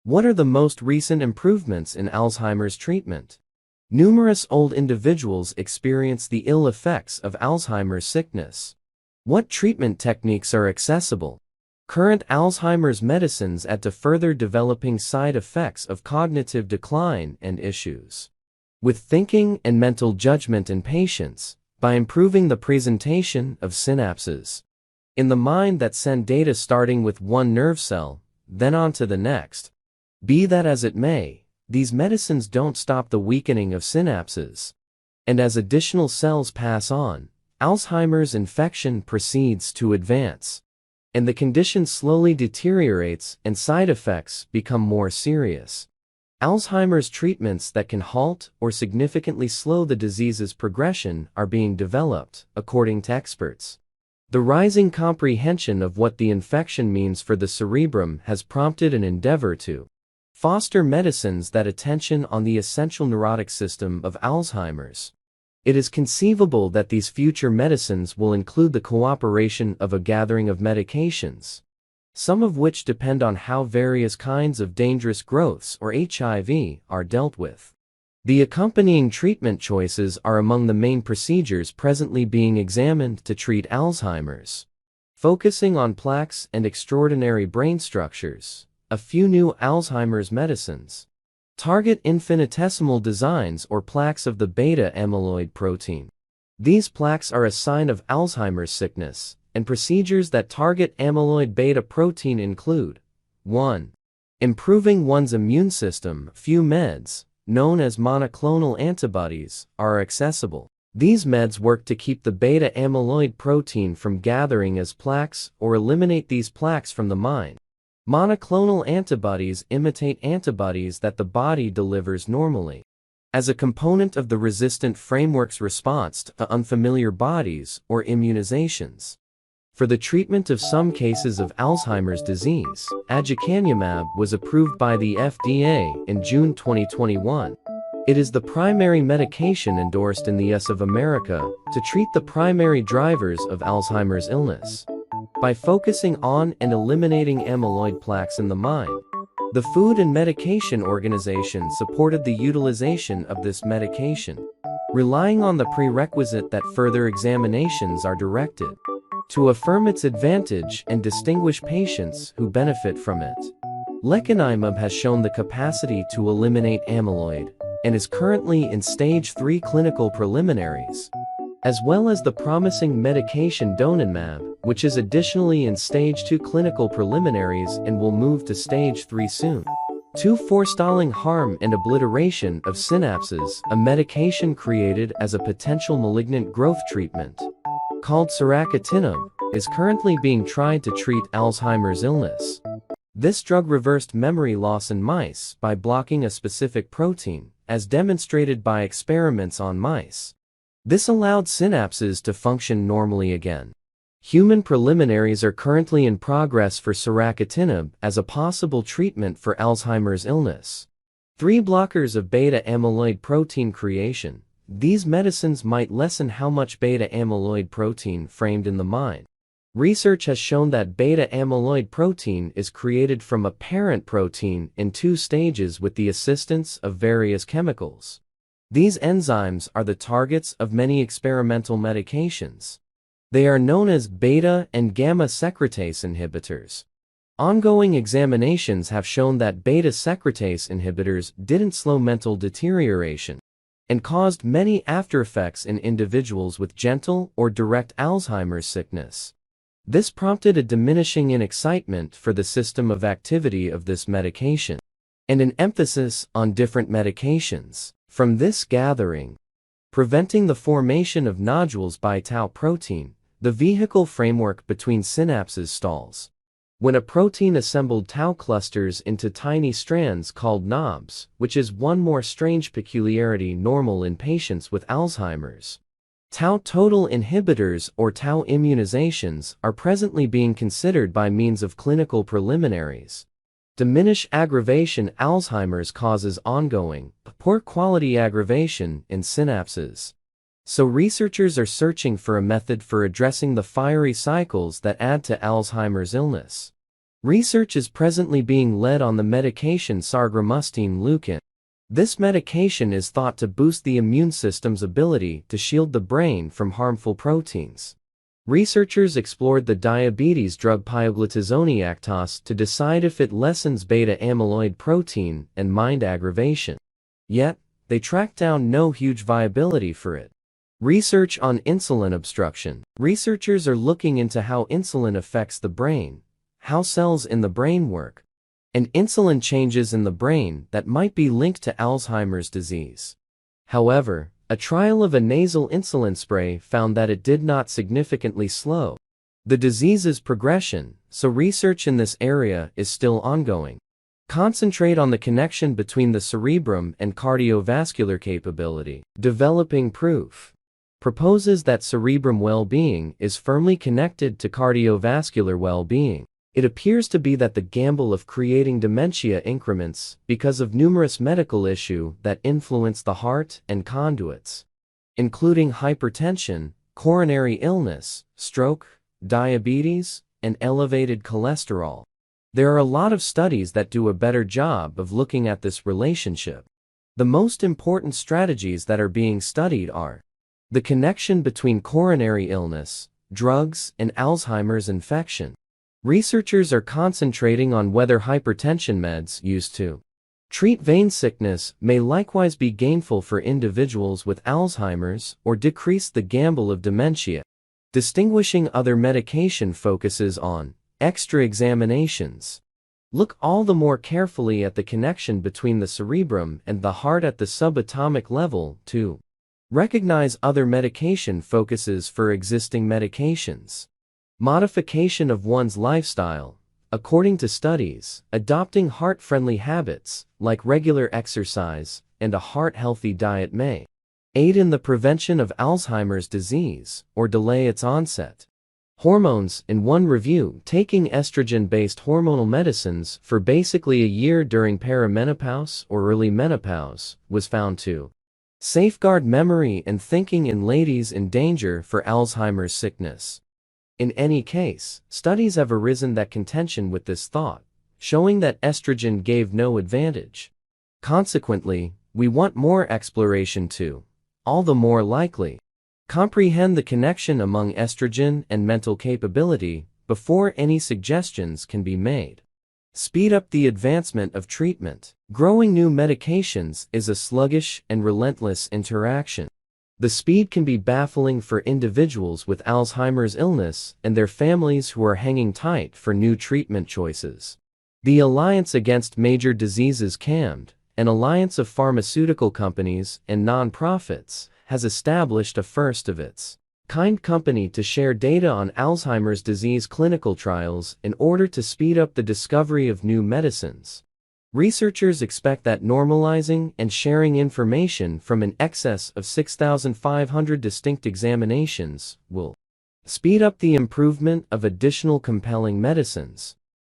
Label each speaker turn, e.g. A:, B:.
A: What are the most recent improvements in Alzheimer's treatment? Numerous old individuals experience the ill effects of Alzheimer's sickness. What treatment techniques are accessible? Current Alzheimer's medicines add to further developing side effects of cognitive decline and issues with thinking and mental judgment in patients by improving the presentation of synapses in the mind that send data starting with one nerve cell, then on to the next. Be that as it may, these medicines don't stop the weakening of synapses. And as additional cells pass on, Alzheimer's infection proceeds to advance. And the condition slowly deteriorates and side effects become more serious. Alzheimer's treatments that can halt or significantly slow the disease's progression are being developed, according to experts. The rising comprehension of what the infection means for the cerebrum has prompted an endeavor to foster medicines that attention on the essential neurotic system of Alzheimer's. It is conceivable that these future medicines will include the cooperation of a gathering of medications, some of which depend on how various kinds of dangerous growths or HIV are dealt with. The accompanying treatment choices are among the main procedures presently being examined to treat Alzheimer's, focusing on plaques and extraordinary brain structures. A few new Alzheimer's medicines target infinitesimal designs or plaques of the beta-amyloid protein. These plaques are a sign of Alzheimer's sickness, and procedures that target amyloid beta protein include 1. Improving one's immune system. Few meds, known as monoclonal antibodies, are accessible. These meds work to keep the beta-amyloid protein from gathering as plaques or eliminate these plaques from the mind. Monoclonal antibodies imitate antibodies that the body delivers normally, as a component of the resistant framework's response to unfamiliar bodies or immunizations. For the treatment of some cases of Alzheimer's disease, aducanumab was approved by the FDA in June 2021. It is the primary medication endorsed in the U.S. of America to treat the primary drivers of Alzheimer's illness. By focusing on and eliminating amyloid plaques in the mind, the Food and Medication Organization supported the utilization of this medication, relying on the prerequisite that further examinations are directed to affirm its advantage and distinguish patients who benefit from it. Lecanemab has shown the capacity to eliminate amyloid and is currently in Stage 3 clinical preliminaries, as well as the promising medication donanemab, which is additionally in Stage 2 clinical preliminaries and will move to Stage 3 soon. 2. Forestalling harm and obliteration of synapses. A medication created as a potential malignant growth treatment, called siracatinib, is currently being tried to treat Alzheimer's illness. This drug reversed memory loss in mice by blocking a specific protein, as demonstrated by experiments on mice. This allowed synapses to function normally again. Human preliminaries are currently in progress for siracatinib as a possible treatment for Alzheimer's illness. 3. Blockers of beta-amyloid protein creation. These medicines might lessen how much beta-amyloid protein framed in the mind. Research has shown that beta-amyloid protein is created from a parent protein in 2 stages with the assistance of various chemicals. These enzymes are the targets of many experimental medications. They are known as beta and gamma secretase inhibitors. Ongoing examinations have shown that beta secretase inhibitors didn't slow mental deterioration and caused many aftereffects in individuals with gentle or direct Alzheimer's sickness. This prompted a diminishing in excitement for the system of activity of this medication, and an emphasis on different medications from this gathering, preventing the formation of nodules by tau protein. The vehicle framework between synapses stalls when a protein assembled tau clusters into tiny strands called knobs, which is one more strange peculiarity normal in patients with Alzheimer's. Tau total inhibitors or tau immunizations are presently being considered by means of clinical preliminaries. Diminish aggravation. Alzheimer's causes ongoing, poor quality aggravation in synapses. So researchers are searching for a method for addressing the fiery cycles that add to Alzheimer's illness. Research is presently being led on the medication sargramustine. This medication is thought to boost the immune system's ability to shield the brain from harmful proteins. Researchers explored the diabetes drug pioglitazone Actos to decide if it lessens beta-amyloid protein and mind aggravation. Yet, they tracked down no huge viability for it. Research on insulin obstruction. Researchers are looking into how insulin affects the brain, how cells in the brain work, and insulin changes in the brain that might be linked to Alzheimer's disease. However, a trial of a nasal insulin spray found that it did not significantly slow the disease's progression, so research in this area is still ongoing. Concentrate on the connection between the cerebrum and cardiovascular capability. Developing proof proposes that cerebrum well-being is firmly connected to cardiovascular well-being. It appears to be that the gamble of creating dementia increments because of numerous medical issues that influence the heart and conduits, including hypertension, coronary illness, stroke, diabetes, and elevated cholesterol. There are a lot of studies that do a better job of looking at this relationship. The most important strategies that are being studied are the connection between coronary illness, drugs, and Alzheimer's infection. Researchers are concentrating on whether hypertension meds used to treat vein sickness may likewise be gainful for individuals with Alzheimer's or decrease the gamble of dementia. Distinguishing other medication focuses on extra examinations. Look all the more carefully at the connection between the cerebrum and the heart at the subatomic level to recognize other medication focuses for existing medications. Modification of one's lifestyle. According to studies, adopting heart-friendly habits, like regular exercise and a heart-healthy diet may aid in the prevention of Alzheimer's disease or delay its onset. Hormones. In one review, taking estrogen-based hormonal medicines for basically a year during perimenopause or early menopause was found to safeguard memory and thinking in ladies in danger for Alzheimer's sickness. In any case, studies have arisen that contention with this thought, showing that estrogen gave no advantage. Consequently, we want more exploration to, all the more likely, comprehend the connection among estrogen and mental capability before any suggestions can be made. Speed up the advancement of treatment. Growing new medications is a sluggish and relentless interaction. The speed can be baffling for individuals with Alzheimer's illness and their families who are hanging tight for new treatment choices. The Alliance Against Major Diseases (CAMD), an alliance of pharmaceutical companies and non-profits, has established a first-of-its-kind company to share data on Alzheimer's disease clinical trials in order to speed up the discovery of new medicines. Researchers expect that normalizing and sharing information from an excess of 6,500 distinct examinations will speed up the improvement of additional compelling medicines.